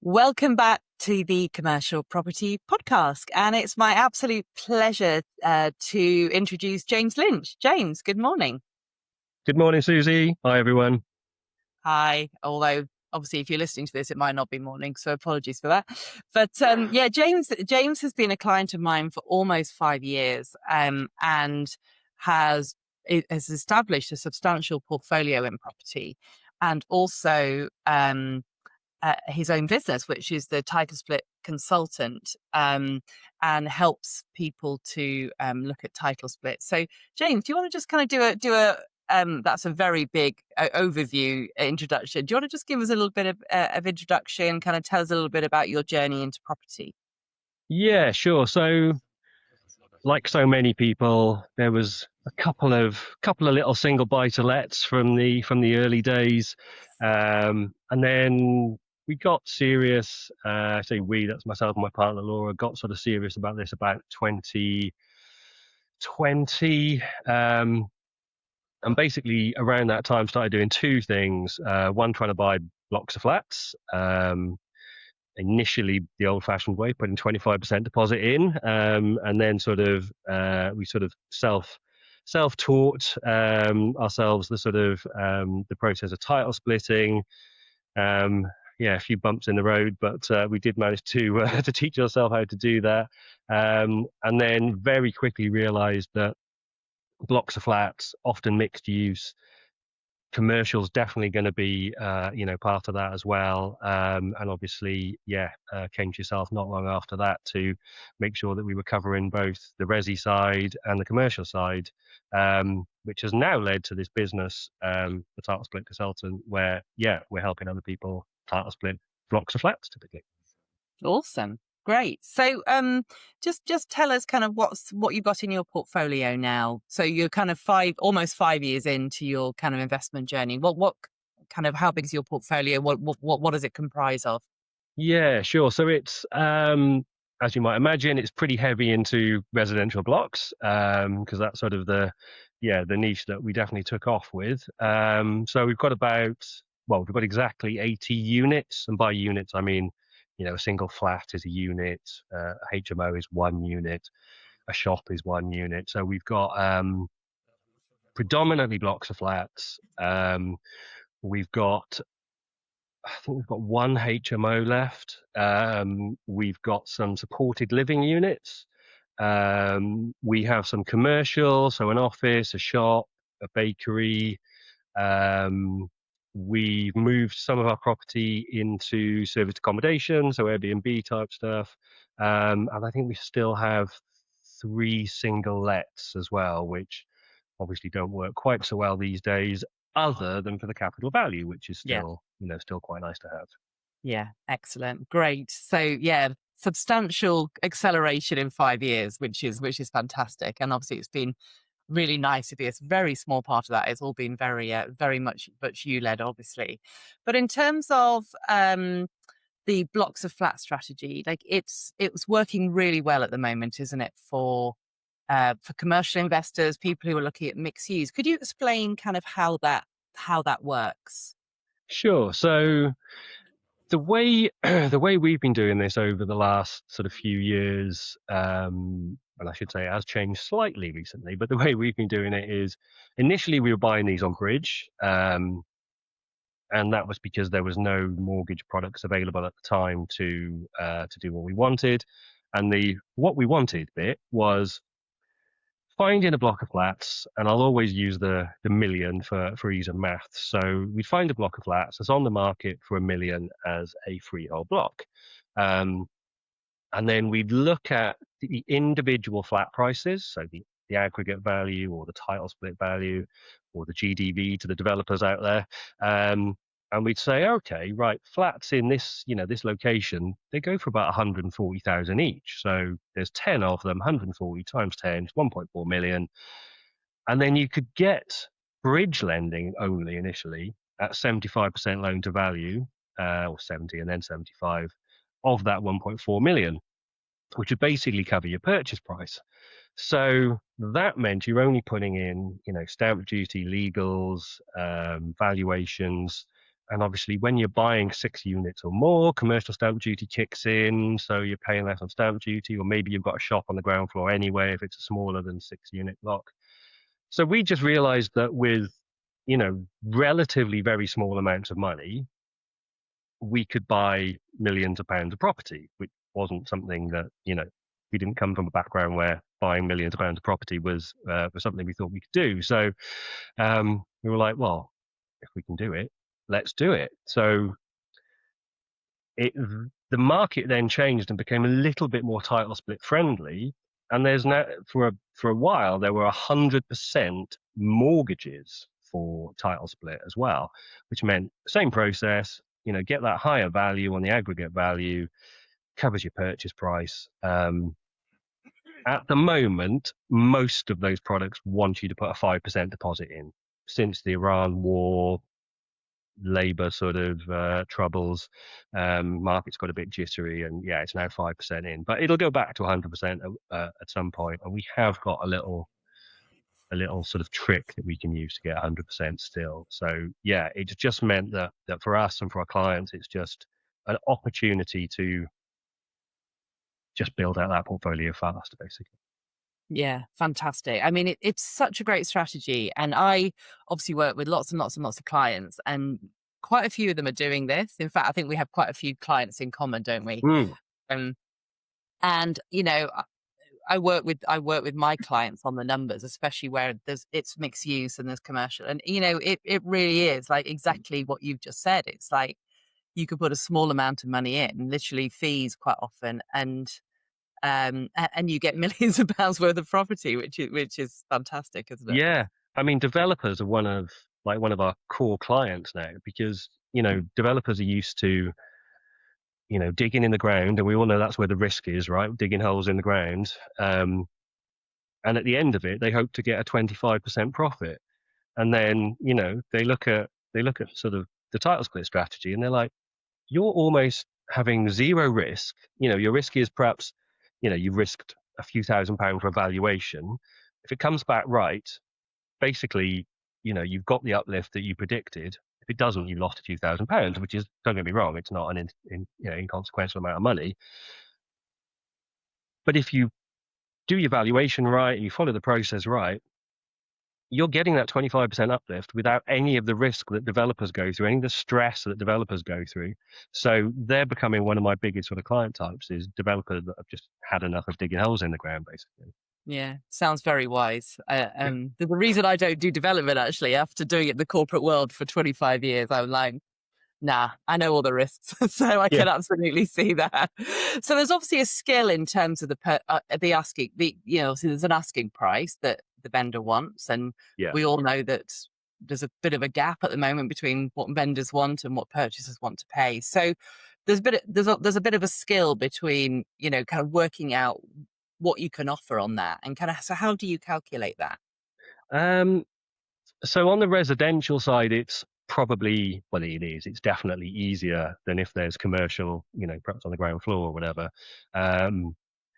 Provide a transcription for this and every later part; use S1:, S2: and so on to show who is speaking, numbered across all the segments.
S1: Welcome back to the Commercial Property Podcast. And it's my absolute pleasure to introduce James Lynch. James, good morning.
S2: Good morning, Susie. Hi, everyone.
S1: Hi. Although, obviously, if you're listening to this, it might not be morning. So apologies for that. But yeah, James has been a client of mine for almost 5 years and has established a substantial portfolio in property and also his own business, which is the title split consultant, and helps people to look at title split. So, James, do you want to just kind of do a that's a very big overview introduction. Do you want to just give us a little bit of introduction, kind of tell us a little bit about your journey into property?
S2: Yeah, sure. So, like so many people, there was a couple of little single buy-to-lets from the early days, and then we got serious. I say we, that's myself and my partner Laura, got sort of serious about this about 2020. And basically around that time started doing two things. One, trying to buy blocks of flats. Initially the old-fashioned way, putting 25% deposit in, and then we sort of self-taught ourselves the process of title splitting. Yeah, a few bumps in the road, but we did manage to to teach ourselves how to do that, and then very quickly realised that blocks of flats, often mixed use. Commercial's definitely going to be, part of that as well. And obviously, came to yourself not long after that to make sure that we were covering both the resi side and the commercial side, which has now led to this business, the title split consultant, where, we're helping other people title split blocks of flats typically.
S1: Awesome. Great. So just tell us kind of what you've got in your portfolio now. So you're kind of almost 5 years into your kind of investment journey. What kind of, how big is your portfolio? What does it comprise of?
S2: Yeah, sure. So it's, as you might imagine, it's pretty heavy into residential blocks, because that's sort of the niche that we definitely took off with. So we've got we've got exactly 80 units, and by units I mean, a single flat is a unit, a HMO is one unit, a shop is one unit. So we've got predominantly blocks of flats. We've got I think we've got one HMO left. We've got some supported living units. We have some commercial, so an office, a shop, a bakery. We've moved some of our property into serviced accommodation, so Airbnb type stuff. And I think we still have 3 single lets as well, which obviously don't work quite so well these days, other than for the capital value, which is
S1: Yeah.
S2: still quite nice to have.
S1: Yeah. Excellent. Great. So yeah, substantial acceleration in 5 years, which is fantastic. And obviously it's been really nice to be a very small part of that. It's all been very much you led, obviously. But in terms of the blocks of flat strategy, like it's working really well at the moment, isn't it, for commercial investors, people who are looking at mixed use? Could you explain kind of how that works?
S2: Sure. So the way the way we've been doing this over the last sort of few years, and I should say it has changed slightly recently, but the way we've been doing it is initially we were buying these on bridge, and that was because there was no mortgage products available at the time to do what we wanted. And the what we wanted bit was finding a block of flats, and I'll always use the million for ease of math. So we'd find a block of flats that's on the market for 1 million as a freehold block. And then we'd look at the individual flat prices, so the aggregate value or the title split value or the GDV to the developers out there. And we'd say, okay, right, flats in this location, they go for about 140,000 each. So there's 10 of them, 140 times 10 is 1.4 million. And then you could get bridge lending only initially at 75% loan to value, or 70 and then 75 of that 1.4 million, which would basically cover your purchase price. So that meant you're only putting in, stamp duty, legals, valuations, And obviously, when you're buying 6 units or more, commercial stamp duty kicks in, so you're paying less on stamp duty, or maybe you've got a shop on the ground floor anyway if it's a smaller than 6 unit block. So we just realized that with, relatively very small amounts of money, we could buy millions of pounds of property, which wasn't something that, we didn't come from a background where buying millions of pounds of property was something we thought we could do. So we were like, well, if we can do it, let's do it. So the market then changed and became a little bit more title split friendly. And there's now, for a while, there were 100% mortgages for title split as well, which meant same process, get that higher value on the aggregate value, covers your purchase price. At the moment, most of those products want you to put a 5% deposit in. Since the Iran war, Labour sort of troubles, market's got a bit jittery, and yeah, it's now 5% in, but it'll go back to 100% at some point. And we have got a little sort of trick that we can use to get 100% still. So yeah, it's just meant that for us and for our clients, it's just an opportunity to just build out that portfolio faster, basically.
S1: Yeah, fantastic. I mean, it's such a great strategy. And I obviously work with lots and lots and lots of clients, and quite a few of them are doing this. In fact, I think we have quite a few clients in common, don't we?
S2: Mm.
S1: And I work with my clients on the numbers, especially where it's mixed use and there's commercial. And it really is like exactly what you've just said. It's like you could put a small amount of money in, literally fees quite often, and you get millions of pounds worth of property, which is fantastic, isn't it?
S2: Yeah, I mean, developers are one of our core clients now, because developers are used to digging in the ground, and we all know that's where the risk is, right? Digging holes in the ground, and at the end of it, they hope to get a 25% profit, and then they look at sort of the title split strategy, and they're like, you're almost having zero risk. Your risk is perhaps you've risked a few £1,000s for a valuation. If it comes back right, basically, you've got the uplift that you predicted. If it doesn't, you've lost a few £1,000s, which is, don't get me wrong, it's not an inconsequential amount of money. But if you do your valuation right and you follow the process right, you're getting that 25% uplift without any of the risk that developers go through, any of the stress that developers go through. So they're becoming one of my biggest sort of client types, is developers that have just had enough of digging holes in the ground, basically.
S1: Yeah, sounds very wise. There's a reason I don't do development, actually. After doing it in the corporate world for 25 years, I'm like, nah, I know all the risks, so I
S2: Yeah.
S1: can absolutely see that. So there's obviously a skill in terms of the asking, so there's an asking price that the vendor wants, and
S2: Yeah.
S1: we all know that there's a bit of a gap at the moment between what vendors want and what purchasers want to pay. So there's a bit of a skill between kind of working out what you can offer on that, and kind of, so how do you calculate that?
S2: So on the residential side, it's probably, well, it's definitely easier than if there's commercial, perhaps on the ground floor or whatever.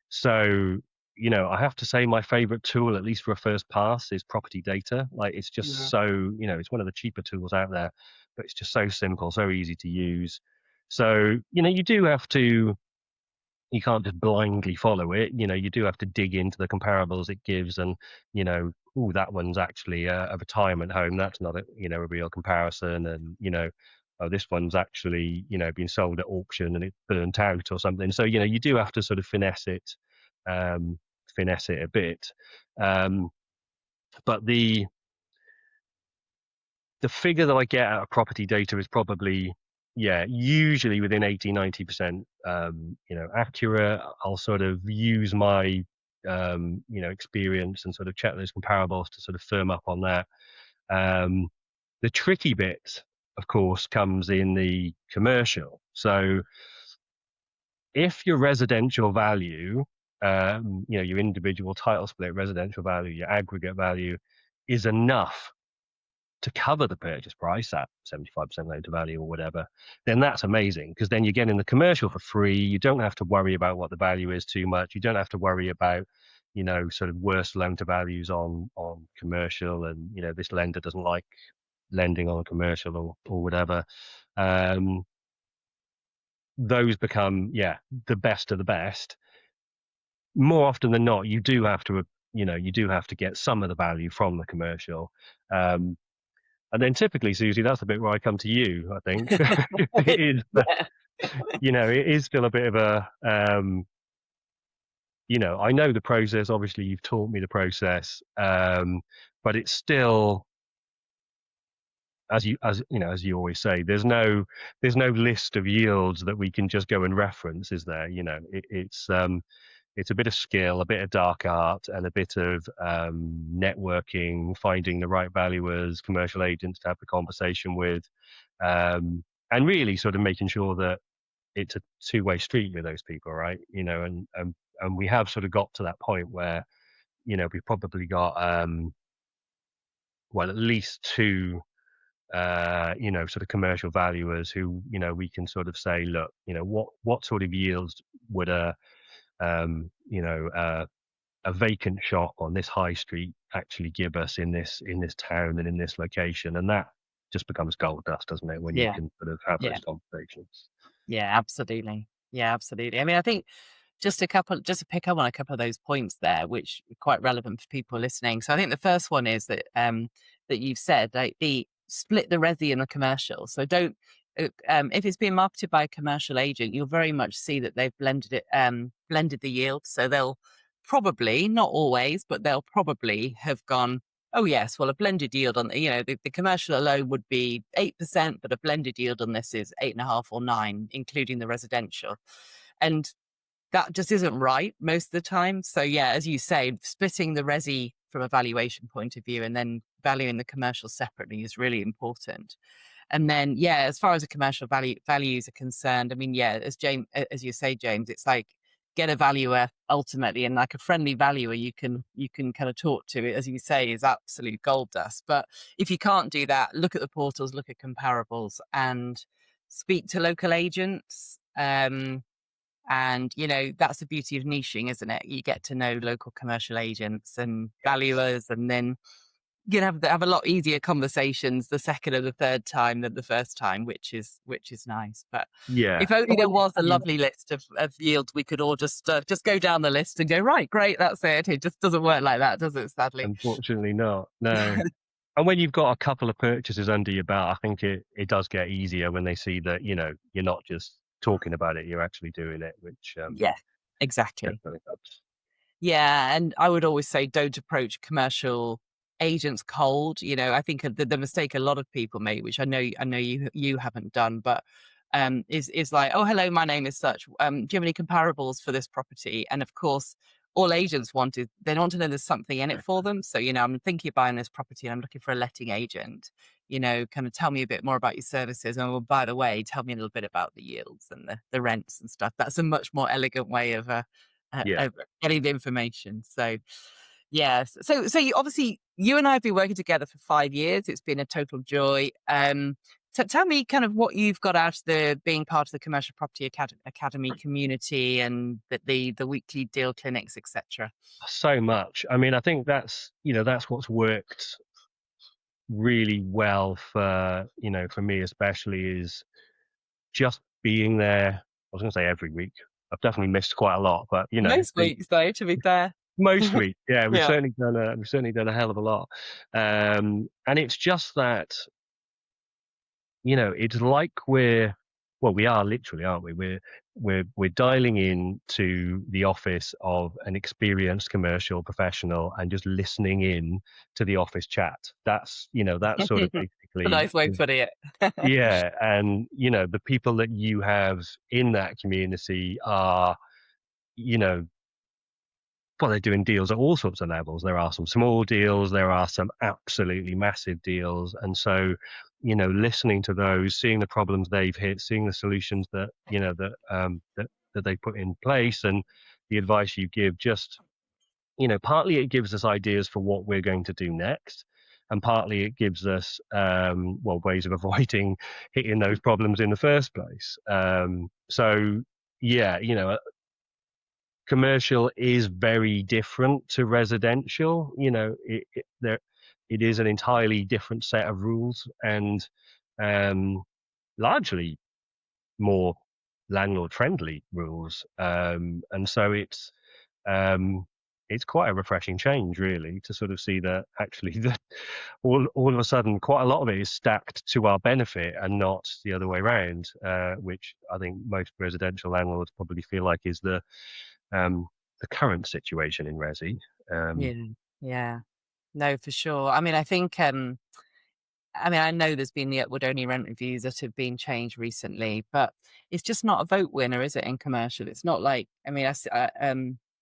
S2: So, I have to say my favorite tool, at least for a first pass, is property data. Like, it's just so, it's one of the cheaper tools out there, but it's just so simple, so easy to use. So, you do have to, you can't just blindly follow it. You do have to dig into the comparables it gives, and oh, that one's actually a retirement home. That's not a real comparison, and oh, this one's actually been sold at auction and it burnt out or something. So you do have to sort of finesse it a bit. But the figure that I get out of property data is probably, usually within 80-90%, accurate. I'll sort of use my, experience and sort of check those comparables to sort of firm up on that. The tricky bit, of course, comes in the commercial. So if your residential value, your individual title split residential value, your aggregate value is enough to cover the purchase price at 75% loan to value or whatever, then that's amazing, because then you're getting the commercial for free. You don't have to worry about what the value is too much. You don't have to worry about, sort of worse loan to values on commercial, and this lender doesn't like lending on commercial or whatever. um, those become, the best of the best. More often than not, you do have to, you do have to get some of the value from the commercial. And then typically, Susie, that's the bit where I come to you, I think. It is,
S1: Yeah.
S2: it is still a bit of a, I know the process. Obviously, you've taught me the process, but it's still, as you always say, there's no list of yields that we can just go and reference, is there? It's a bit of skill, a bit of dark art, and a bit of networking, finding the right valuers, commercial agents to have the conversation with, and really sort of making sure that it's a two-way street with those people, right? And we have sort of got to that point where we've probably got well, at least two sort of commercial valuers who we can sort of say, look, what sort of yields would um, you know a vacant shop on this high street actually give us in this town and in this location? And that just becomes gold dust, doesn't it, when you
S1: Yeah.
S2: can sort of have
S1: Yeah.
S2: those conversations.
S1: Yeah, absolutely. Yeah, absolutely. I mean, I think just to pick up on a couple of those points there, which are quite relevant for people listening. So I think the first one is that that you've said, like, the split the resi and the commercial. So don't if it's being marketed by a commercial agent, you'll very much see that they've blended the yield. So they'll probably, not always, but they'll probably have gone, oh yes, well, a blended yield on the commercial alone would be 8%, but a blended yield on this is 8.5 or 9, including the residential. And that just isn't right most of the time. So yeah, as you say, splitting the resi from a valuation point of view and then valuing the commercial separately is really important. And then, yeah, as far as the commercial values are concerned, I mean, yeah, as you say, James, it's like get a valuer ultimately, and like a friendly valuer you can kind of talk to, as you say, is absolute gold dust. But if you can't do that, look at the portals, look at comparables, and speak to local agents. And that's the beauty of niching, isn't it? You get to know local commercial agents and valuers, and then you can have a lot easier conversations the second or the third time than the first time, which is nice. But
S2: Yeah.
S1: if only
S2: And
S1: there
S2: when
S1: was a
S2: you,
S1: lovely list of yields, we could all just go down the list and go, right, great, that's it. It just doesn't work like that, does it? Sadly.
S2: unfortunately not, no. And when you've got a couple of purchases under your belt, I think it does get easier when they see that, you're not just talking about it, you're actually doing it, which
S1: Yeah, exactly.
S2: definitely helps.
S1: Yeah, and I would always say don't approach commercial agents cold. I think the mistake a lot of people make, which I know you haven't done, but is like, oh, hello, my name is such. Do you have any comparables for this property? And of course, all agents want is they want to know there's something in it for them. So I'm thinking of buying this property and I'm looking for a letting agent. Kind of tell me a bit more about your services. And well, by the way, tell me a little bit about the yields and the rents and stuff. That's a much more elegant way
S2: Yeah.
S1: of getting the information. So, yes. So obviously, you and I have been working together for 5 years. It's been a total joy. So tell me kind of what you've got out of the being part of the Commercial Property Academy community and the weekly deal clinics, etc.
S2: So much. I mean, I think that's what's worked really well for me especially, is just being there. I was going to say every week. I've definitely missed quite a lot, but
S1: Most weeks, though, to be fair.
S2: most weeks, yeah, we've
S1: Yeah.
S2: certainly done a hell of a lot. And it's just that, it's like we are literally, aren't we? We're dialing in to the office of an experienced commercial professional and just listening in to the office chat. That's sort of
S1: A
S2: basically,
S1: nice way of putting it.
S2: yeah. And the people that you have in that community are, you know, well, they're doing deals at all sorts of levels. There are some small deals, there are some absolutely massive deals. And so, listening to those, seeing the problems they've hit, seeing the solutions that they put in place, and the advice you give, just, partly it gives us ideas for what we're going to do next. And partly it gives us, ways of avoiding hitting those problems in the first place. So, yeah, commercial is very different to residential. It is an entirely different set of rules, and largely more landlord friendly rules. And so it's quite a refreshing change, really, to sort of see that actually all of a sudden quite a lot of it is stacked to our benefit and not the other way around, which I think most residential landlords probably feel like is the current situation in resi.
S1: Yeah. Yeah. No, for sure. I mean, I think, I know there's been the upward only rent reviews that have been changed recently, but it's just not a vote winner, is it, in commercial? It's not like,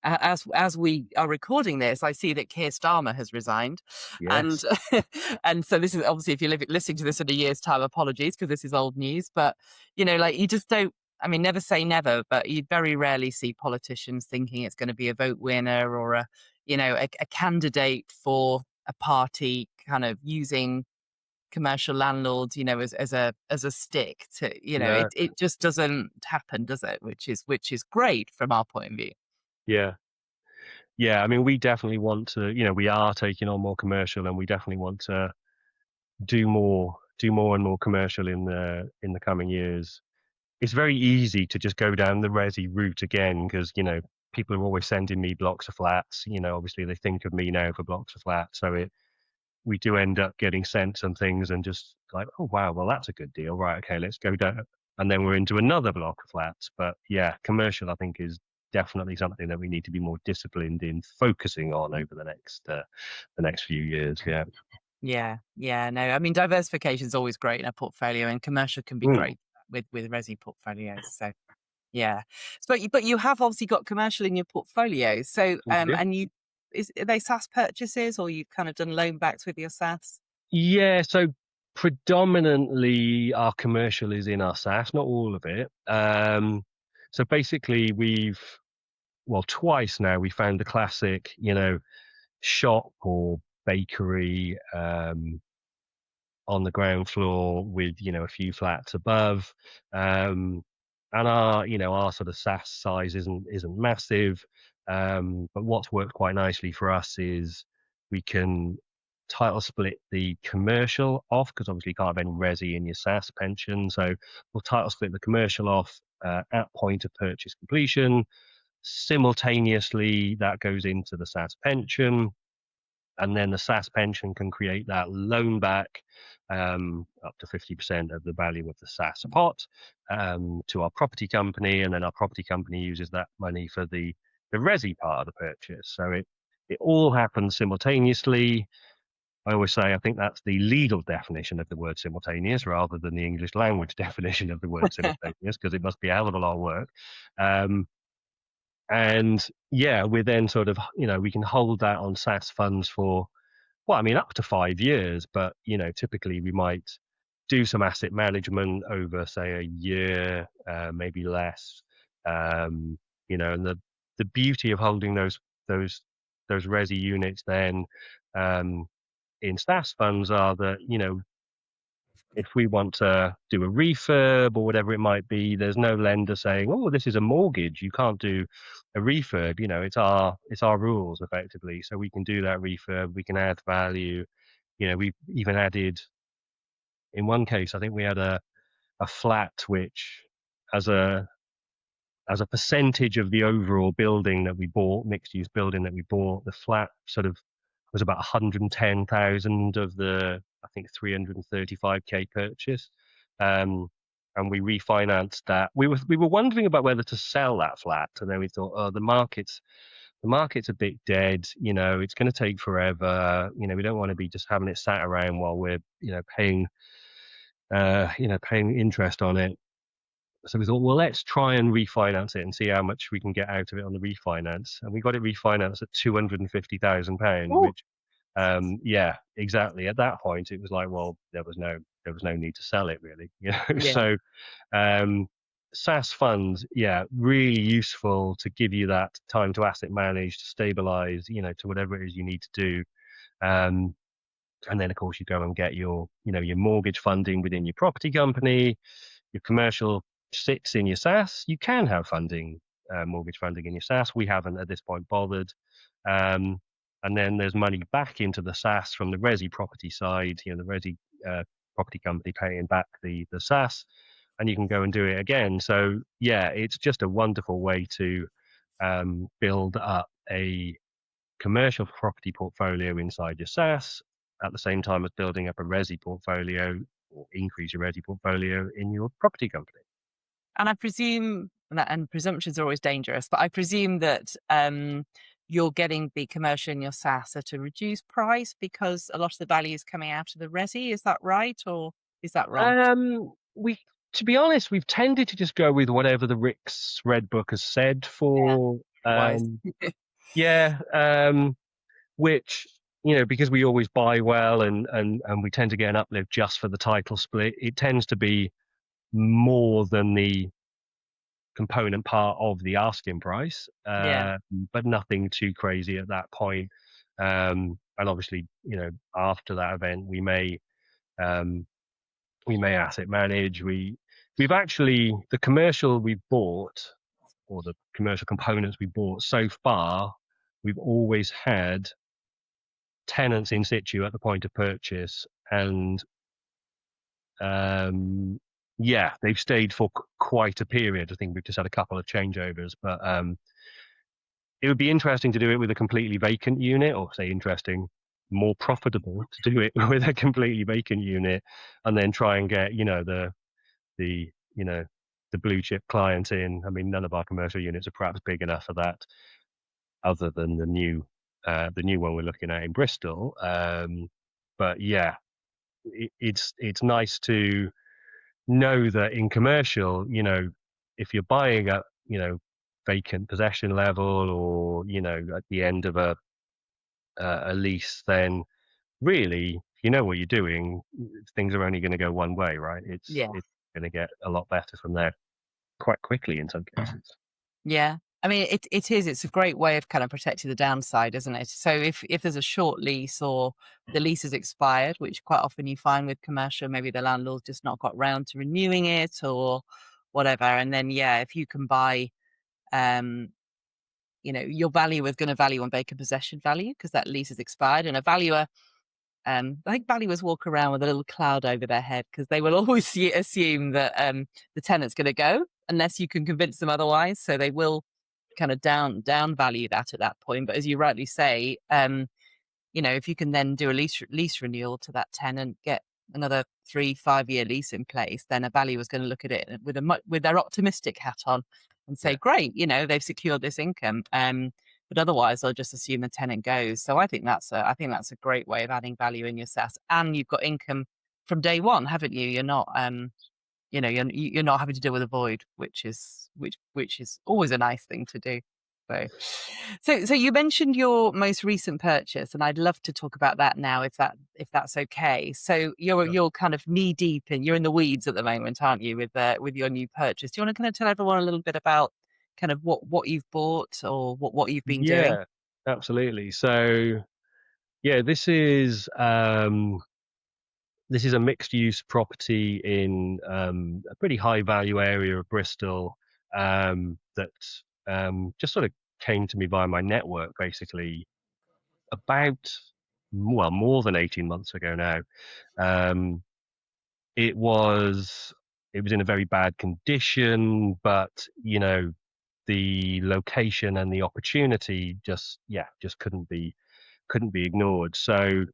S1: as we are recording this, I see that Keir Starmer has resigned, and
S2: Yes.
S1: and so this is obviously, if you're listening to this in a year's time, apologies because this is old news, but like, you just don't. Never say never, but you very rarely see politicians thinking it's going to be a vote winner or a candidate for a party kind of using commercial landlords, as a stick to,
S2: No.
S1: it just doesn't happen, does it? Which is great from our point of view.
S2: Yeah. Yeah. I mean, we definitely want to, we are taking on more commercial, and we definitely want to do more and more commercial in the coming years. It's very easy to just go down the resi route again because, people are always sending me blocks of flats. Obviously they think of me now for blocks of flats. So we do end up getting sent some things and just like, oh, wow, well, that's a good deal. Right. Okay, let's go down. And then we're into another block of flats. But yeah, commercial, I think, is definitely something that we need to be more disciplined in focusing on over the next few years. Yeah.
S1: Yeah, yeah, no, diversification is always great in a portfolio, and commercial can be
S2: Mm.
S1: great with resi portfolios. So yeah, but you have obviously got commercial in your portfolio. So
S2: Yeah.
S1: and are they SaaS purchases, or you've kind of done loan backs with your SaaS?
S2: Yeah, so predominantly our commercial is in our SaaS, not all of it. So basically twice now we found the classic, shop or bakery on the ground floor with, a few flats above. And our sort of SaaS size isn't massive. But what's worked quite nicely for us is we can title split the commercial off, because obviously you can't have any resi in your SaaS pension. So we'll title split the commercial off at point of purchase completion. Simultaneously, that goes into the SaaS pension, and then the SaaS pension can create that loan back up to 50% of the value of the SaaS pot to our property company, and then our property company uses that money for the resi part of the purchase. So it all happens simultaneously. I always say I think that's the legal definition of the word simultaneous rather than the English language definition of the word simultaneous, because it must be a hell of a lot of work. And yeah, we then sort of, we can hold that on SaaS funds for, up to 5 years, but, typically we might do some asset management over, say, a year, maybe less. And the beauty of holding those resi units then in SaaS funds are that, if we want to do a refurb or whatever it might be, there's no lender saying, "Oh, this is a mortgage. You can't do a refurb." It's our rules effectively, so we can do that refurb. We can add value. We've even added, in one case, I think we had a flat which, as a percentage of the overall building that we bought, mixed use building that we bought, the flat sort of was about 110,000 of the, I think, 335k purchase. And we refinanced that. We were wondering about whether to sell that flat, and then we thought, oh, the market's a bit dead. It's going to take forever. We don't want to be just having it sat around while we're paying interest on it. So we thought, well, let's try and refinance it and see how much we can get out of it on the refinance. And we got it refinanced at £250,000,
S1: Oh,
S2: which, yeah, exactly. At that point, it was like, well, there was no need to sell it, really.
S1: yeah.
S2: So SaaS funds, yeah, really useful to give you that time to asset manage, to stabilize, to whatever it is you need to do. And then, of course, you go and get your mortgage funding within your property company. Your commercial sits in your SaaS. You can have mortgage funding in your SaaS. We haven't at this point bothered. And then there's money back into the SaaS from the resi property side. The resi property company paying back the SaaS. and you can go and do it again. So yeah, it's just a wonderful way to build up a commercial property portfolio inside your SaaS at the same time as building up a resi portfolio or increase your resi portfolio in your property company.
S1: And I presume, and presumptions are always dangerous, but I presume that you're getting the commercial in your SaaS at a reduced price because a lot of the value is coming out of the resi. Is that right, or is that wrong?
S2: We, to be honest, we've tended to just go with whatever the Rick's Red Book has said
S1: Yeah,
S2: for,
S1: wise.
S2: yeah, which, because we always buy well and we tend to get an uplift just for the title split, it tends to be more than the component part of the asking price,
S1: Yeah,
S2: but nothing too crazy at that point. And obviously, after that event, um, we may asset manage. We've actually, the commercial we bought, or the commercial components we bought so far, we've always had tenants in situ at the point of purchase, and yeah, they've stayed for quite a period. I think we've just had a couple of changeovers, but it would be interesting to do it with a completely vacant unit, or say interesting, more profitable to do it with a completely vacant unit, and then try and get the the blue chip client in. I mean, none of our commercial units are perhaps big enough for that, other than the new one we're looking at in Bristol. But yeah, it's nice to know that in commercial, if you're buying at vacant possession level, or at the end of a lease, then really, if you know what you're doing, things are only going to go one way, right?
S1: yeah,
S2: It's going to get a lot better from there quite quickly in some cases.
S1: yeah. I mean, it is. It's a great way of kind of protecting the downside, isn't it? So if there's a short lease or the lease is expired, which quite often you find with commercial, maybe the landlord's just not got round to renewing it or whatever, and then yeah, if you can buy, um, your valuer is going to value on vacant possession value because that lease is expired, and a valuer, I think valuers walk around with a little cloud over their head because they will always assume that the tenant's going to go unless you can convince them otherwise. So they will kind of down value that at that point. But as you rightly say, if you can then do a lease renewal to that tenant, get another 3-5 year lease in place, then a valuer is going to look at it with with their optimistic hat on and say,
S2: Yeah.
S1: great, they've secured this income. But otherwise, they'll just assume the tenant goes. So I think that's a great way of adding value in your SaaS, and you've got income from day one, haven't you? You're not you're not having to deal with a void, which is always a nice thing to do. So you mentioned your most recent purchase, and I'd love to talk about that now, if that's okay. So you're kind of knee deep and you're in the weeds at the moment, aren't you, with your new purchase? Do you want to kind of tell everyone a little bit about kind of what you've bought or what you've been doing?
S2: Yeah, absolutely. So yeah, this is a mixed use property in a pretty high value area of Bristol, that just sort of came to me via my network, basically about, well, more than 18 months ago now. Um, it was it was in a very bad condition, but the location and the opportunity just couldn't be ignored. So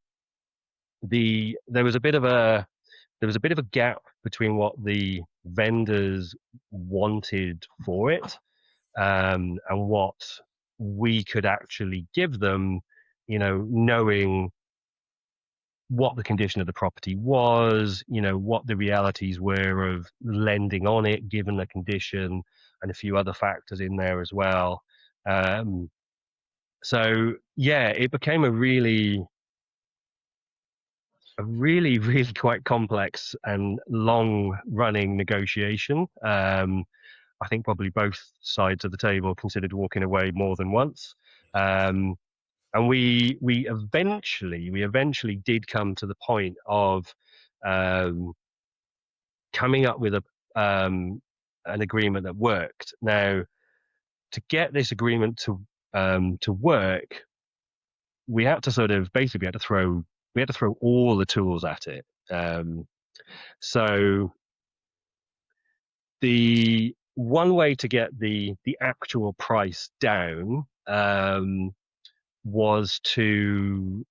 S2: there was a bit of a gap between what the vendors wanted for it, and what we could actually give them, knowing what the condition of the property was, what the realities were of lending on it, given the condition, and a few other factors in there as well. Um, so yeah, it became a really quite complex and long running negotiation. I think probably both sides of the table considered walking away more than once. Um, and we eventually did come to the point of um, coming up with an agreement that worked. Now, to get this agreement to work, we had to sort of basically we had to throw all the tools at it. So the one way to get the actual price down was to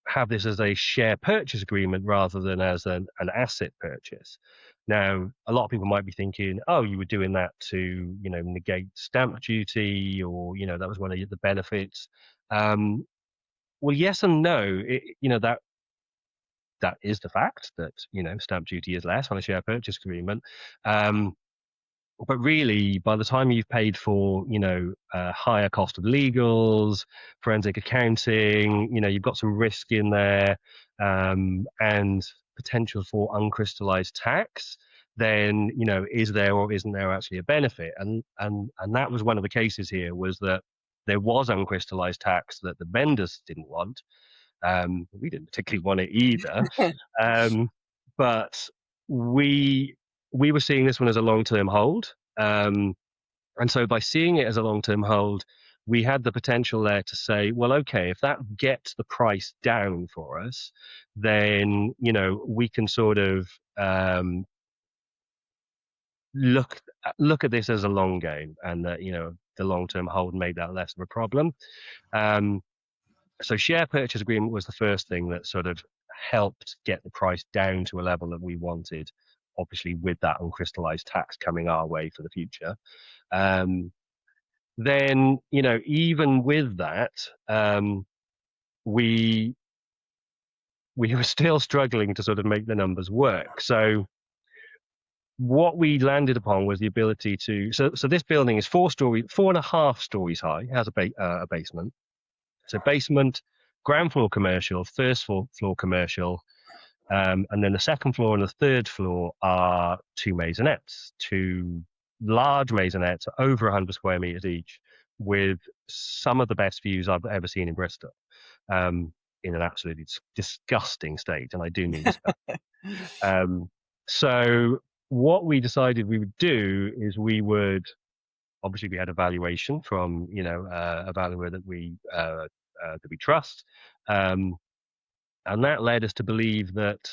S2: have this as a share purchase agreement rather than as an asset purchase. Now, a lot of people might be thinking, oh, you were doing that to, negate stamp duty, or, that was one of the benefits. Well, yes and no. That is the fact that, stamp duty is less on a share purchase agreement. But really, by the time you've paid for, higher cost of legals, forensic accounting, you've got some risk in there, and potential for uncrystallized tax, then, is there or isn't there actually a benefit? And that was one of the cases here, was that there was uncrystallized tax that the vendors didn't want. We didn't particularly want it either. But we were seeing this one as a long-term hold. And so by seeing it as a long-term hold, we had the potential there to say, well, okay, if that gets the price down for us, then, we can sort of look at this as a long game, and that, the long-term hold made that less of a problem. So share purchase agreement was the first thing that sort of helped get the price down to a level that we wanted, obviously with that uncrystallized tax coming our way for the future. Then, even with that, we were still struggling to sort of make the numbers work. So what we landed upon was the ability to, so this building is 4.5 stories high. It has a basement. So basement, ground floor commercial, first floor commercial, and then the second floor and the third floor are two maisonettes, two large maisonettes, over 100 square meters each, with some of the best views I've ever seen in Bristol, in an absolutely disgusting state, and I do mean disgusting. So what we decided we would do is we had a valuation from, a valuer that we trust. And that led us to believe that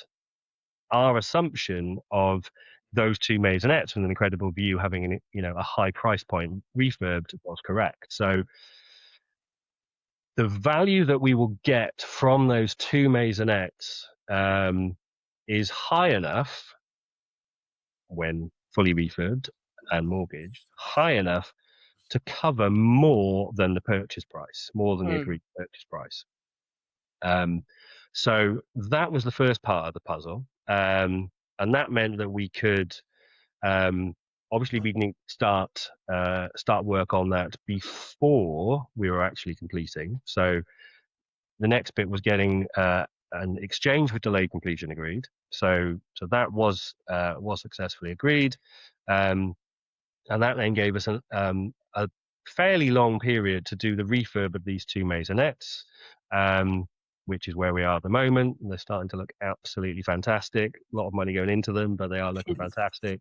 S2: our assumption of those two maisonettes with an incredible view having a high price point refurbed was correct. So the value that we will get from those two maisonettes is high enough, when fully refurbed and mortgaged, high enough to cover more than the purchase price, more than the agreed purchase price. So that was the first part of the puzzle. And that meant that we could, obviously we need to start work on that before we were actually completing. So the next bit was getting an exchange for delayed completion agreed. So that was successfully agreed. And that then gave us a fairly long period to do the refurb of these two maisonettes, which is where we are at the moment. They're starting to look absolutely fantastic. A lot of money going into them, but they are looking fantastic.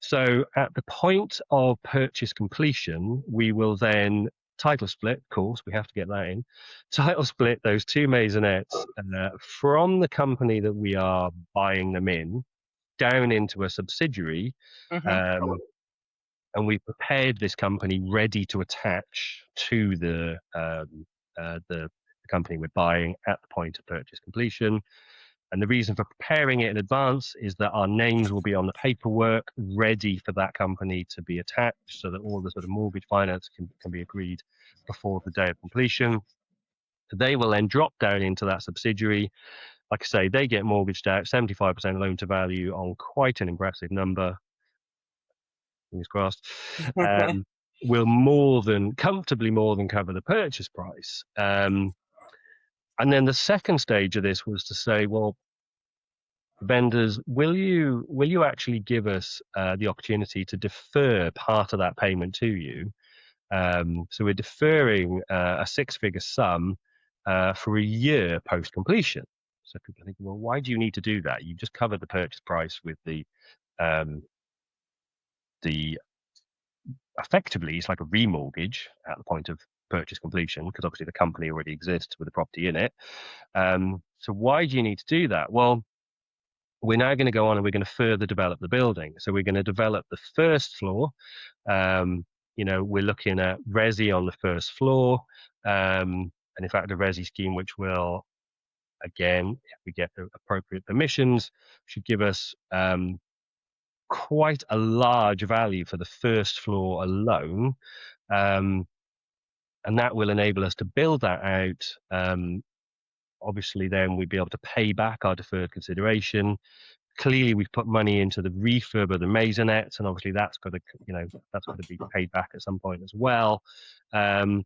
S2: So at the point of purchase completion, we will then title split, of course, we have to get that in, title split those two maisonettes from the company that we are buying them in down into a subsidiary. And we prepared this company ready to attach to the company we're buying at the point of purchase completion. And the reason for preparing it in advance is that our names will be on the paperwork ready for that company to be attached, so that all the sort of mortgage finance can be agreed before the day of completion. So they will then drop down into that subsidiary. Like I say, they get mortgaged out, 75% loan to value on quite an impressive number. Fingers crossed. Will comfortably more than cover the purchase price. And then the second stage of this was to say, well, vendors, will you actually give us the opportunity to defer part of that payment to you? So we're deferring a six-figure sum for a year post-completion. So people think, well, why do you need to do that? You just covered the purchase price with the effectively, it's like a remortgage at the point of purchase completion, because obviously the company already exists with the property in it. So why do you need to do that? Well, we're now going to go on and we're going to further develop the building. So we're going to develop the first floor. We're looking at resi on the first floor. And in fact, a resi scheme, which will, again, if we get the appropriate permissions, should give us quite a large value for the first floor alone. And that will enable us to build that out. Obviously, then we'd be able to pay back our deferred consideration. Clearly, we've put money into the refurb of the maisonettes, and obviously that's got to be paid back at some point as well. And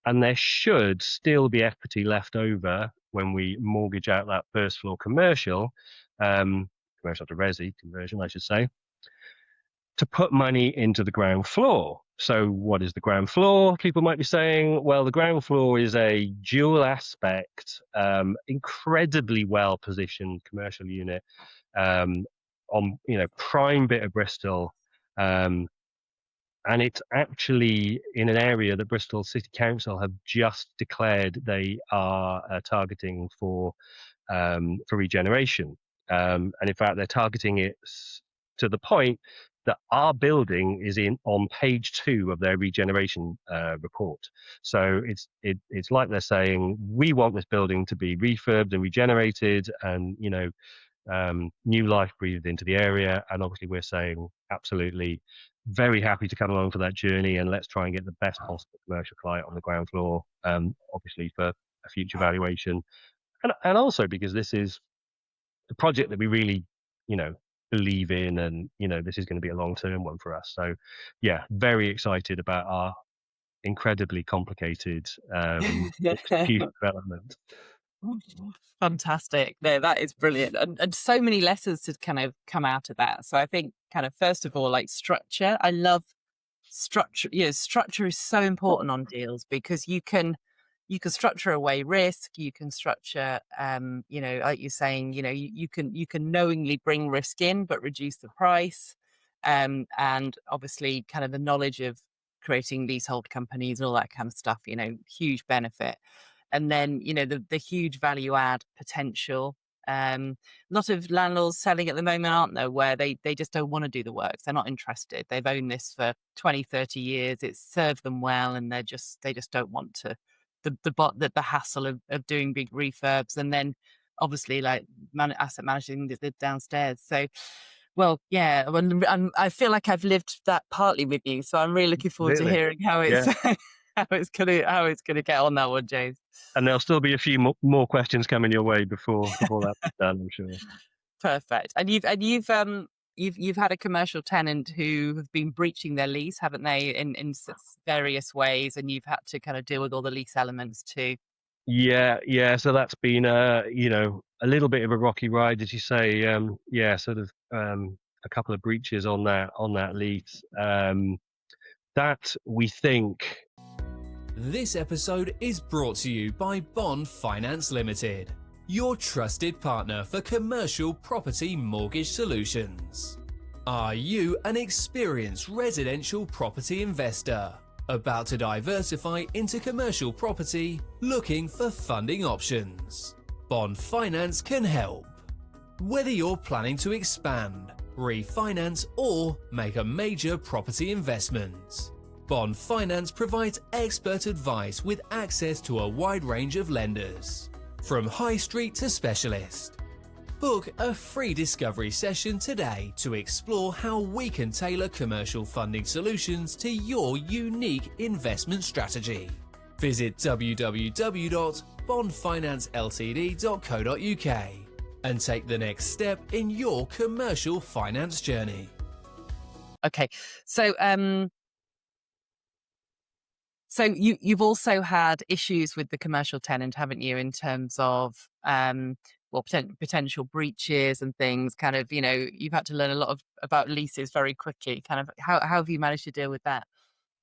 S2: there should still be equity left over when we mortgage out that first floor commercial to resi conversion, I should say, to put money into the ground floor. So what is the ground floor? People might be saying, well, the ground floor is a dual aspect, incredibly well positioned commercial unit on prime bit of Bristol, and it's actually in an area that Bristol City Council have just declared they are targeting for regeneration, and in fact they're targeting it to the point that our building is on page 2 of their regeneration report. So it's like they're saying, we want this building to be refurbed and regenerated, and new life breathed into the area. And obviously we're saying absolutely very happy to come along for that journey, and let's try and get the best possible commercial client on the ground floor, obviously for a future valuation, and also because this is the project that we really believe in, and this is going to be a long-term one for us. So yeah, very excited about our incredibly complicated execution development.
S1: Fantastic. No, that is brilliant. And so many lessons to kind of come out of that. So I think kind of first of all, like structure. I love structure. Structure is so important on deals, because you can structure away risk. You can structure, like you're saying, you can knowingly bring risk in, but reduce the price. And obviously kind of the knowledge of creating leasehold companies and all that kind of stuff, huge benefit. And then, the huge value add potential. A lot of landlords selling at the moment, aren't there, where they just don't want to do the work. They're not interested. They've owned this for 20, 30 years. It's served them well, and they just don't want to the hassle of doing big refurbs, and then obviously like asset managing the downstairs. So, well, yeah, and I feel like I've lived that partly with you. So I'm really looking forward to hearing how it's how it's gonna get on that one, James.
S2: And there'll still be a few more questions coming your way before that's done, I'm sure.
S1: Perfect. And you've had a commercial tenant who have been breaching their lease, haven't they, in various ways, and you've had to kind of deal with all the lease elements too.
S2: Yeah. So that's been a little bit of a rocky ride, as you say. Sort of a couple of breaches on that lease. That we think.
S3: This episode is brought to you by Bond Finance Limited, your trusted partner for commercial property mortgage solutions. Are you an experienced residential property investor about to diversify into commercial property, looking for funding options? Bond Finance can help. Whether you're planning to expand, refinance, or make a major property investment, Bond Finance provides expert advice with access to a wide range of lenders, from high street to specialist. Book a free discovery session today to explore how we can tailor commercial funding solutions to your unique investment strategy. Visit www.bondfinanceltd.co.uk and take the next step in your commercial finance journey.
S1: Okay, so so you've also had issues with the commercial tenant, haven't you, in terms of potential breaches and things. Kind of, you've had to learn a lot about leases very quickly. Kind of, how have you managed to deal with that?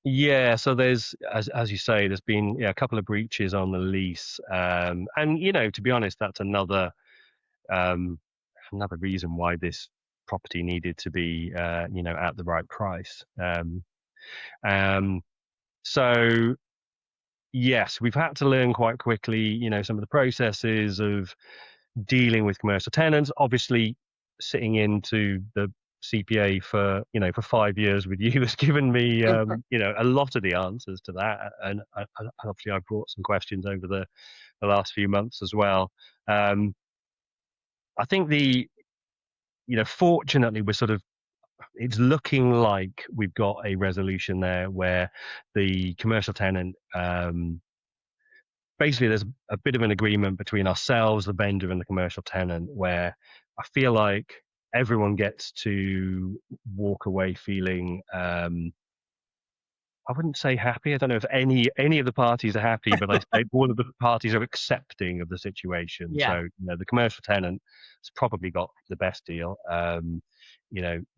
S2: Yeah, so there's, as you say, there's been a couple of breaches on the lease, and to be honest, that's another reason why this property needed to be at the right price. So yes, we've had to learn quite quickly, some of the processes of dealing with commercial tenants. Obviously, sitting into the CPA for 5 years with you has given me a lot of the answers to that, and obviously I've brought some questions over the last few months as well. I think fortunately it's looking like we've got a resolution there where the commercial tenant, basically there's a bit of an agreement between ourselves, the vendor, and the commercial tenant, where I feel like everyone gets to walk away feeling, I wouldn't say happy. I don't know if any of the parties are happy, but I say all of the parties are accepting of the situation.
S1: Yeah.
S2: So, the commercial tenant has probably got the best deal. The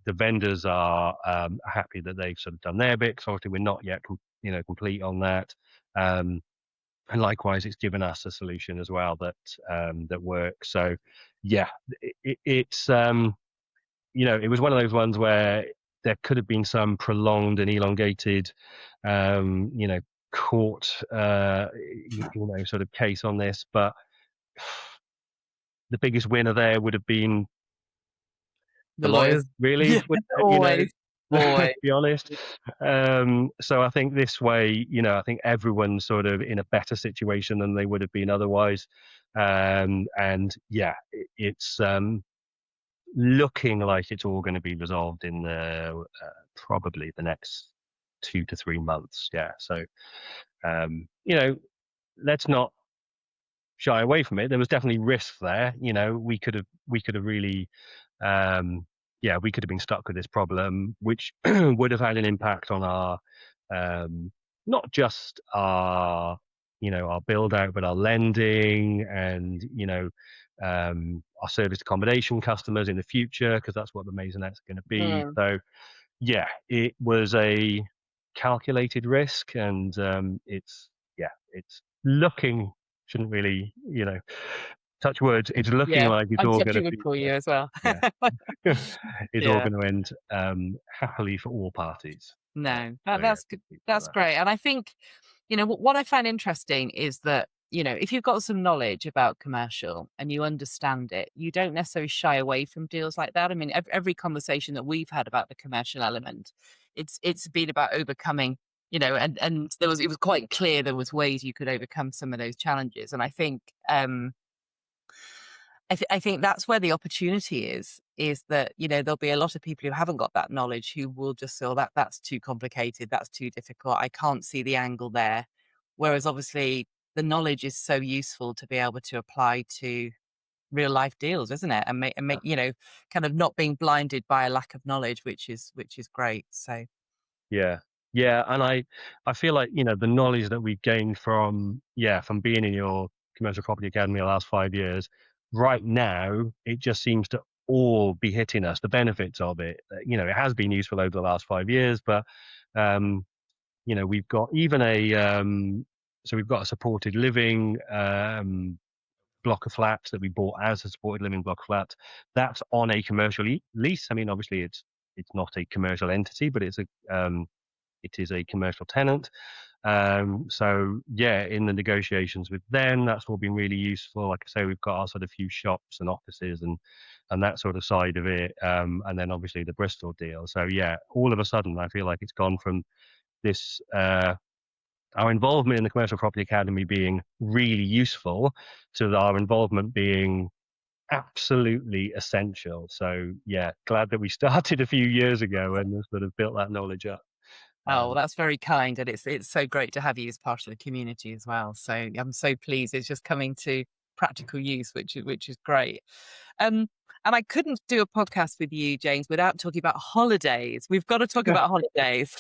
S2: vendors are happy that they've sort of done their bit. So obviously we're not yet, complete on that. And likewise, it's given us a solution as well that works. So, yeah, it's it was one of those ones where there could have been some prolonged and elongated, court, sort of case on this, but the biggest winner there would have been the lawyers, really.
S1: Always.
S2: To be honest. So I think this way, I think everyone's sort of in a better situation than they would have been otherwise. And yeah, it's looking like it's all going to be resolved in probably the next 2 to 3 months. Yeah. So, let's not shy away from it. There was definitely risk there. We could have really, we could have been stuck with this problem, which would have had an impact on our, not just our build out, but our lending and, our service accommodation customers in the future, because that's what the maisonettes are going to be. So, yeah, it was a calculated risk, and it's looking, shouldn't really, touch words, it's looking like it's all going to be
S1: for you as well.
S2: Yeah. It's all going to end happily for all parties.
S1: No, that's good. That's great. And I think, what I find interesting is that, if you've got some knowledge about commercial and you understand it, you don't necessarily shy away from deals like that. I mean, every conversation that we've had about the commercial element, it's been about overcoming, and it was quite clear there was ways you could overcome some of those challenges. And I think, I think that's where the opportunity is that, there'll be a lot of people who haven't got that knowledge who will just feel that that's too complicated, that's too difficult, I can't see the angle there. Whereas obviously the knowledge is so useful to be able to apply to real life deals, isn't it? And make kind of not being blinded by a lack of knowledge, which is great. So
S2: yeah, and I feel like the knowledge that we've gained from being in your commercial property academy the last 5 years, right now it just seems to all be hitting us, the benefits of it. It has been useful over the last 5 years, but we've got even we've got a supported living block of flats that we bought as a supported living block of flats. That's on a commercial lease. I mean, obviously it's not a commercial entity, but it is a commercial tenant. So yeah, in the negotiations with them, that's all been really useful. Like I say, we've got our sort of few shops and offices and that sort of side of it. And then obviously the Bristol deal. So yeah, all of a sudden I feel like it's gone from this, our involvement in the Commercial Property Academy being really useful to our involvement being absolutely essential. So yeah, glad that we started a few years ago and sort of built that knowledge up.
S1: Oh, well, that's very kind, and it's so great to have you as part of the community as well. So I'm so pleased it's just coming to practical use, which is great. And I couldn't do a podcast with you, James, without talking about holidays. We've got to talk about holidays.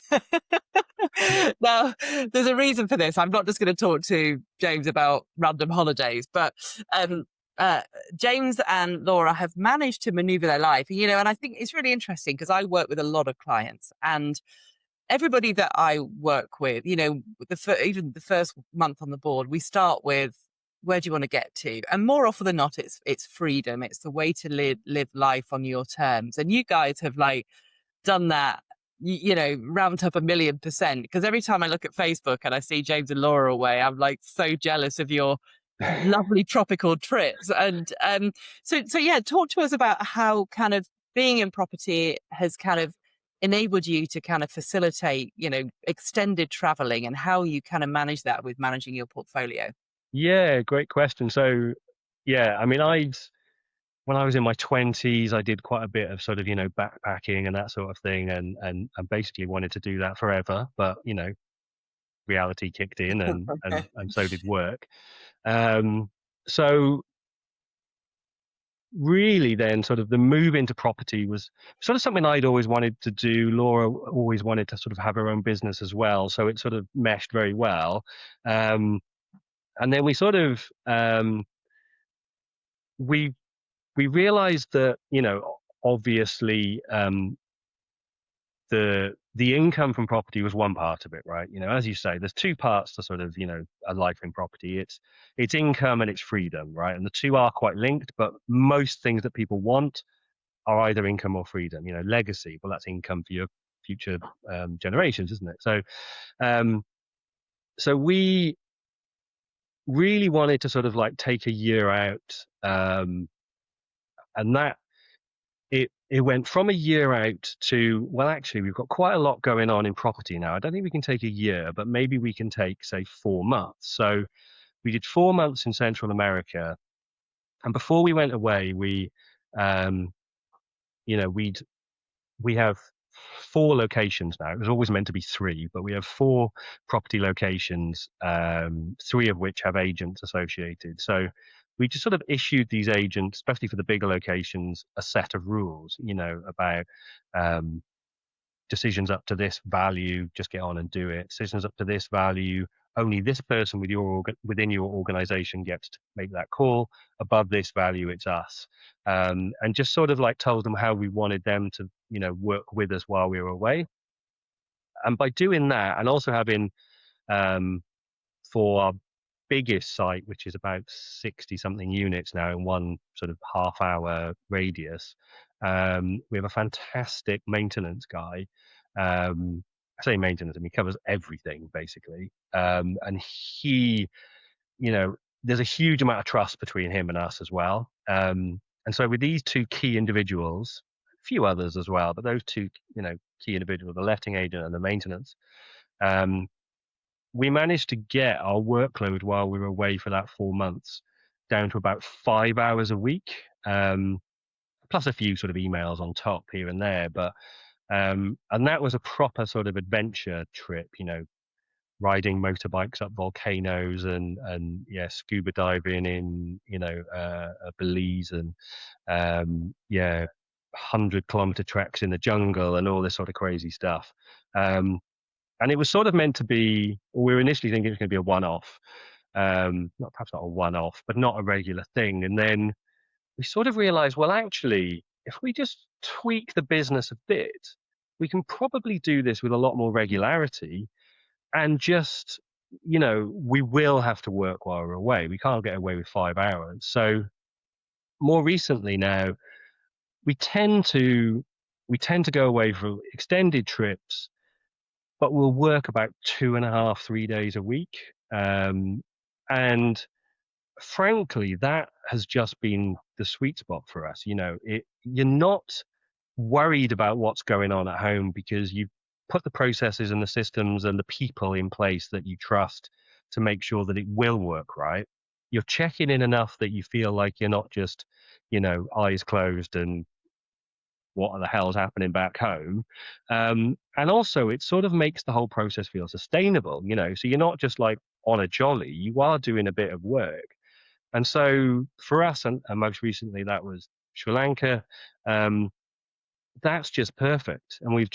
S1: Now, there's a reason for this. I'm not just going to talk to James about random holidays, but James and Laura have managed to maneuver their life, and I think it's really interesting because I work with a lot of clients, and everybody that I work with, even the first month on the board, we start with, where do you want to get to? And more often than not, it's freedom. It's the way to live life on your terms. And you guys have done that, ramped up 1,000,000%. Because every time I look at Facebook and I see James and Laura away, I'm so jealous of your lovely tropical trips. And so yeah, talk to us about how kind of being in property has kind of enabled you to kind of facilitate, extended traveling, and how you kind of manage that with managing your portfolio.
S2: Yeah, great question. So, yeah, I mean, when I was in my 20s, I did quite a bit of sort of, backpacking and that sort of thing, and basically wanted to do that forever. But, reality kicked in, and
S1: Okay.
S2: so did work. Um, so really then sort of the move into property was sort of something I'd always wanted to do. Laura always wanted to sort of have her own business as well. So it sort of meshed very well. Um, and then we sort of, we realized that, obviously, the income from property was one part of it, right? As you say, there's two parts to sort of, a life in property. It's income and it's freedom, right? And the two are quite linked, but most things that people want are either income or freedom. Legacy, well, that's income for your future generations, isn't it? Um, so we really wanted to sort of like take a year out, and that it went from a year out to, well, actually, we've got quite a lot going on in property now. I don't think we can take a year, but maybe we can take, say, 4 months. So we did 4 months in Central America, and before we went away, um, we have 4 locations now. It was always meant to be 3, but we have 4 property locations, 3 of which have agents associated. So we just sort of issued these agents, especially for the bigger locations, a set of rules, about um, decisions up to this value, just get on and do it. Decisions up to this value, only this person within your organization gets to make that call. Above this value, it's us. And just sort of like told them how we wanted them to, work with us while we were away. And by doing that, and also having for our biggest site, which is about 60 something units now in one sort of half-hour radius, we have a fantastic maintenance guy. I say maintenance, I mean, he covers everything basically. And he, there's a huge amount of trust between him and us as well. And so with these 2 key individuals, a few others as well, but those 2, key individuals, the letting agent and the maintenance, we managed to get our workload while we were away for that 4 months down to about 5 hours a week, plus a few sort of emails on top here and there. But and that was a proper sort of adventure trip, riding motorbikes up volcanoes, and yeah, scuba diving in, Belize, and yeah, 100-kilometer treks in the jungle and all this sort of crazy stuff. And it was sort of meant to be, we were initially thinking it was going to be a one-off, perhaps not a one-off, but not a regular thing. And then we sort of realized, well, actually, if we just tweak the business a bit, we can probably do this with a lot more regularity, and just, we will have to work while we're away. We can't get away with 5 hours. So more recently now, we tend to go away for extended trips, but we'll work about 2.5, 3 days a week. And frankly, that has just been the sweet spot for us. You're not worried about what's going on at home, because you've put the processes and the systems and the people in place that you trust to make sure that it will work right. You're checking in enough that you feel like you're not just, eyes closed and what the hell's happening back home. And also it sort of makes the whole process feel sustainable, so you're not just like on a jolly, you are doing a bit of work. And so for us, and most recently that was Sri Lanka, that's just perfect. And we've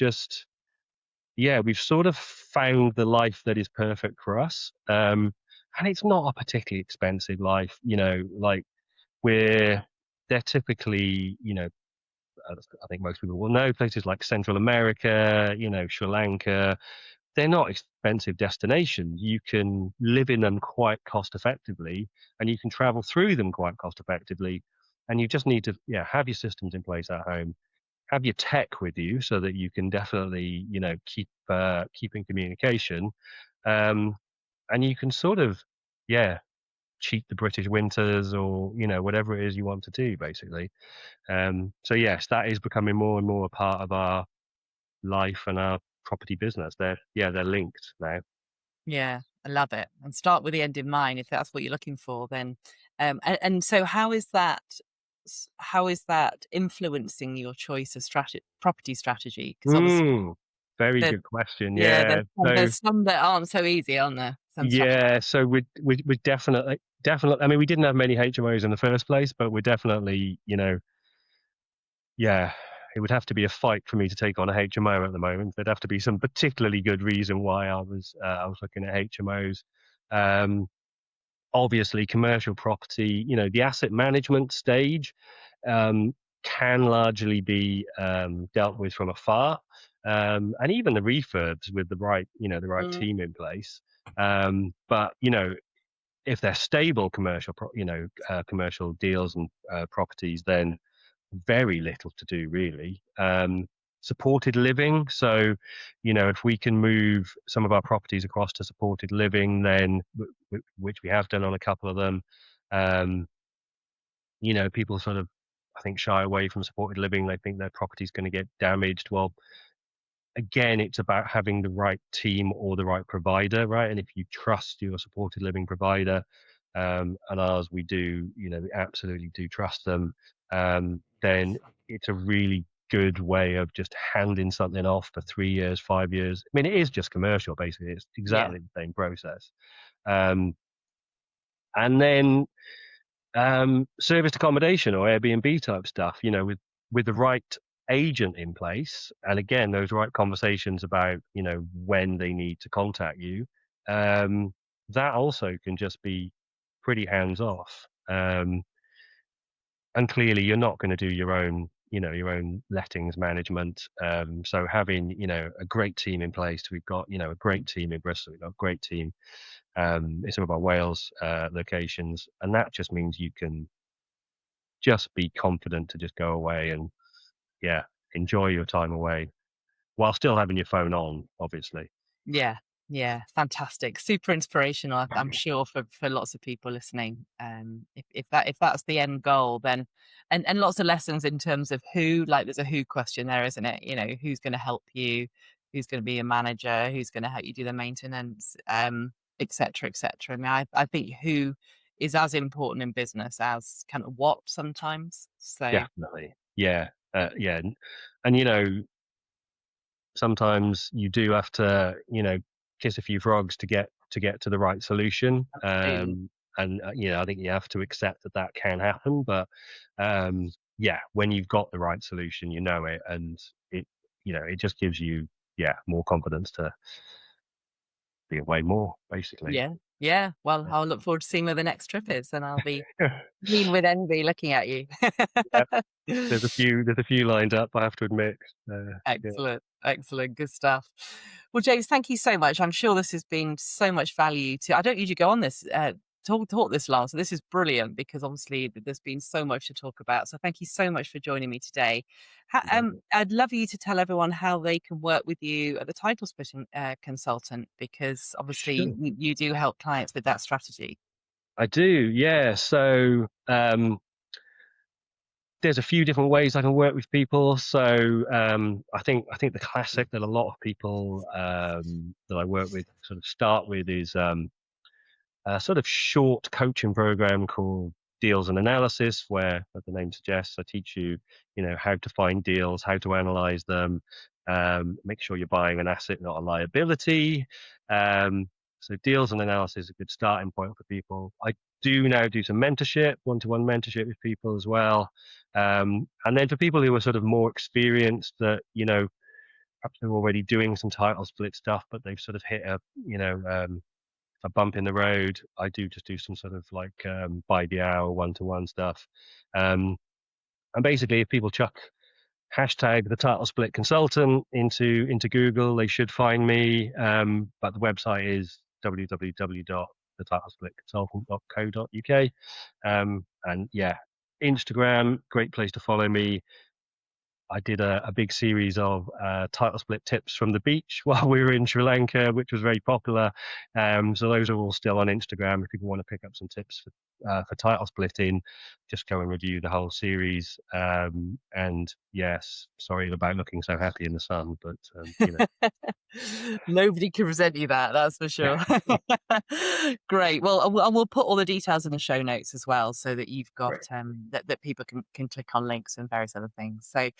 S2: sort of found the life that is perfect for us. And it's not a particularly expensive life, like they're typically, I think most people will know, places like Central America, Sri Lanka, they're not expensive destinations. You can live in them quite cost effectively, and you can travel through them quite cost effectively. And you just need to have your systems in place at home, have your tech with you so that you can definitely, keep in communication. And you can sort of, cheat the British winters, or whatever it is you want to do, basically. So yes, that is becoming more and more a part of our life and our property business. They're linked now.
S1: Yeah, I love it. And start with the end in mind if that's what you're looking for. Then, and so how is that? How is that influencing your choice of property strategy? Because obviously,
S2: Very
S1: there,
S2: good question.
S1: yeah,
S2: Yeah. So
S1: there's some that aren't so easy, aren't there? Some strategies.
S2: yeah, so we're definitely. I mean, we didn't have many HMOs in the first place, but we're definitely, yeah, it would have to be a fight for me to take on a HMO at the moment. There'd have to be some particularly good reason why I was looking at HMOs. Obviously, commercial property, the asset management stage can largely be dealt with from afar, and even the refurbs with the right
S1: Mm,
S2: team in place. But if they're stable commercial deals and properties, then very little to do really. Supported living. So, if we can move some of our properties across to supported living, then which we have done on a couple of them, um, people sort of, I think, shy away from supported living. They think their property's going to get damaged. Well, again, it's about having the right team or the right provider, right? And if you trust your supported living provider, and ours, we do, we absolutely do trust them, then it's a really good way of just handing something off for 3 years, 5 years. I mean, it is just commercial, basically. It's
S1: yeah,
S2: exactly the same process. Um, and then serviced accommodation or Airbnb type stuff, with the right agent in place, and again, those right conversations about, when they need to contact you, that also can just be pretty hands off. And clearly, you're not going to do your own lettings management. So having, a great team in place, we've got, a great team in Bristol, we've got a great team in some of our Wales locations, and that just means you can just be confident to just go away and enjoy your time away while still having your phone on, obviously.
S1: yeah, yeah. Fantastic, super inspirational. I'm sure for lots of people listening. If that's the end goal, then and lots of lessons in terms of who. Like, there's a who question there, isn't it? Who's going to help you, who's going to be a manager, who's going to help you do the maintenance, et cetera, et cetera. I mean, I think who is as important in business as kind of what sometimes. So
S2: Definitely. Yeah. Yeah. And sometimes you do have to, kiss a few frogs to get to the right solution.
S1: absolutely,
S2: And I think you have to accept that that can happen. But when you've got the right solution, you know it, and it just gives you more confidence to be away more, basically.
S1: yeah, yeah. Well, I'll look forward to seeing where the next trip is, and I'll be green with envy looking at you.
S2: Yeah, there's a few lined up, I have to admit. Yeah.
S1: Excellent, excellent, good stuff. Well, James, thank you so much. I'm sure this has been so much value to. I don't usually go on this talk this long, so this is brilliant because obviously there's been so much to talk about. So thank you so much for joining me today. I'd love you to tell everyone how they can work with you at the title splitting consultant, because obviously
S2: Sure.
S1: you do help clients with that strategy.
S2: I do, yeah. So there's a few different ways I can work with people. So I think the classic that a lot of people that I work with sort of start with is a sort of short coaching program called Deals and Analysis, where, as the name suggests, I teach you, how to find deals, how to analyze them, make sure you're buying an asset, not a liability. So Deals and Analysis is a good starting point for people. I do now do some mentorship, one-to-one mentorship with people as well. And then for people who are sort of more experienced, that, perhaps they're already doing some title split stuff, but they've sort of hit a bump in the road, I do just do some sort of like by the hour one-to-one stuff. And basically, if people chuck hashtag the title split consultant into Google, they should find me. But the website is www.thetitlesplitconsultant.co.uk. And Instagram, great place to follow me. I did a big series of title split tips from the beach while we were in Sri Lanka, which was very popular. So those are all still on Instagram. If people want to pick up some tips for title splitting, just go and review the whole series. And yes, sorry about looking so happy in the sun, but
S1: Nobody can present you that, that's for sure. Great. Well, and we'll put all the details in the show notes as well, so that you've got that people can click on links and various other things. So,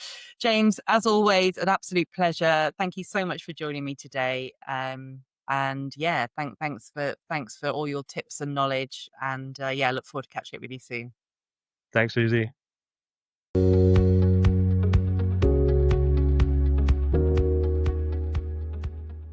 S1: James, as always, an absolute pleasure. Thank you so much for joining me today. And yeah, thanks for all your tips and knowledge. And yeah, I look forward to catching up with you soon.
S2: Thanks, Susie.